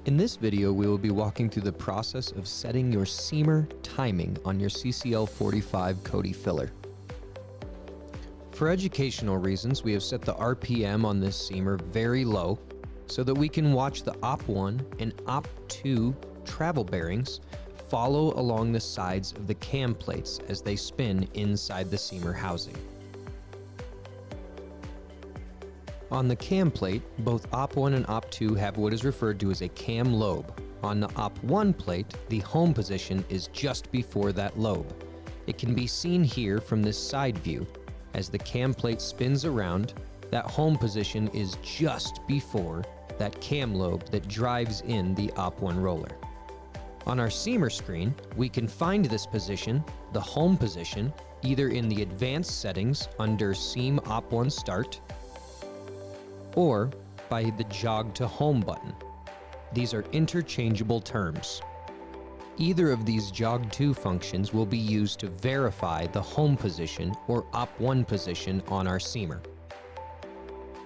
In this video, we will be walking through the process of setting your seamer timing on your CCL45 Codi filler. For educational reasons, we have set the RPM on this seamer very low so that we can watch the OP1 and OP2 travel bearings follow along the sides of the cam plates as they spin inside the seamer housing. On the cam plate, both OP1 and OP2 have what is referred to as a cam lobe. On the OP1 plate, the home position is just before that lobe. It can be seen here from this side view. As the cam plate spins around, that home position is just before that cam lobe that drives in the OP1 roller. On our seamer screen, we can find this position, the home position, either in the advanced settings under Seam OP1 Start, or by the Jog to Home button. These are interchangeable terms. Either of these Jog to functions will be used to verify the home position or OP1 position on our seamer.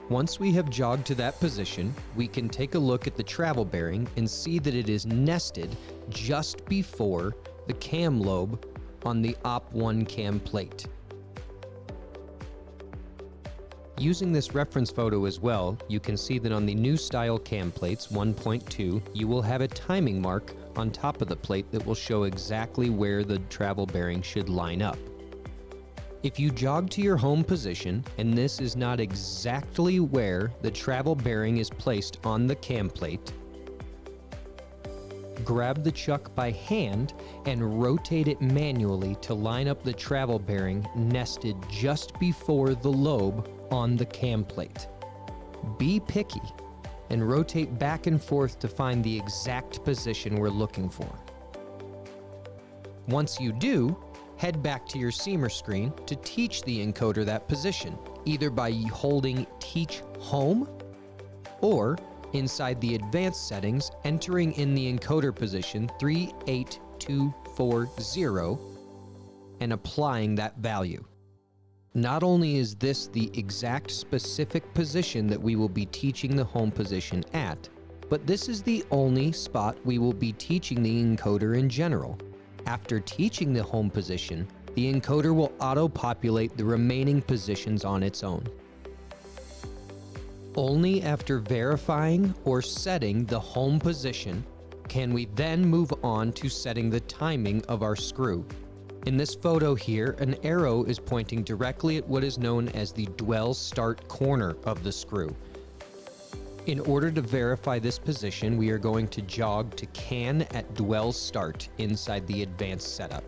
Once we have jogged to that position, we can take a look at the travel bearing and see that it is nested just before the cam lobe on the OP1 cam plate. Using this reference photo as well, you can see that on the new style cam plates 1.2, you will have a timing mark on top of the plate that will show exactly where the travel bearing should line up. If you jog to your home position and this is not exactly where the travel bearing is placed on the cam plate, grab the chuck by hand and rotate it manually to line up the travel bearing nested just before the lobe on the cam plate. Be picky and rotate back and forth to find the exact position we're looking for. Once you do, head back to your seamer screen to teach the encoder that position, either by holding Teach Home or inside the advanced settings, entering in the encoder position 38240 and applying that value. Not only is this the exact specific position that we will be teaching the home position at, but this is the only spot we will be teaching the encoder in general. After teaching the home position, the encoder will auto-populate the remaining positions on its own. Only after verifying or setting the home position can we then move on to setting the timing of our screw. In this photo here, an arrow is pointing directly at what is known as the dwell start corner of the screw. In order to verify this position, we are going to jog to can at dwell start inside the advanced setup.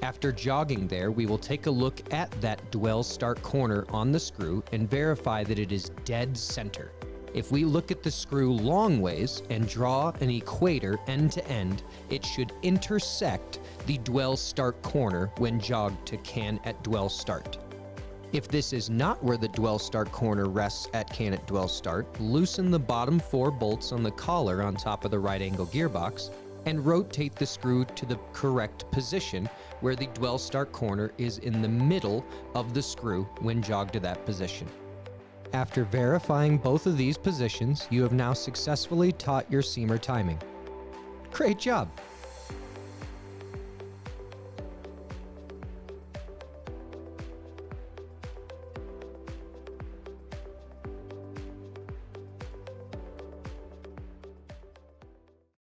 After jogging there, we will take a look at that dwell start corner on the screw and verify that it is dead center. If we look at the screw long ways and draw an equator end to end, it should intersect the dwell start corner when jogged to can at dwell start. If this is not where the dwell start corner rests at can at dwell start, loosen the bottom 4 bolts on the collar on top of the right angle gearbox and rotate the screw to the correct position where the dwell start corner is in the middle of the screw when jogged to that position. After verifying both of these positions, you have now successfully taught your seamer timing. Great job!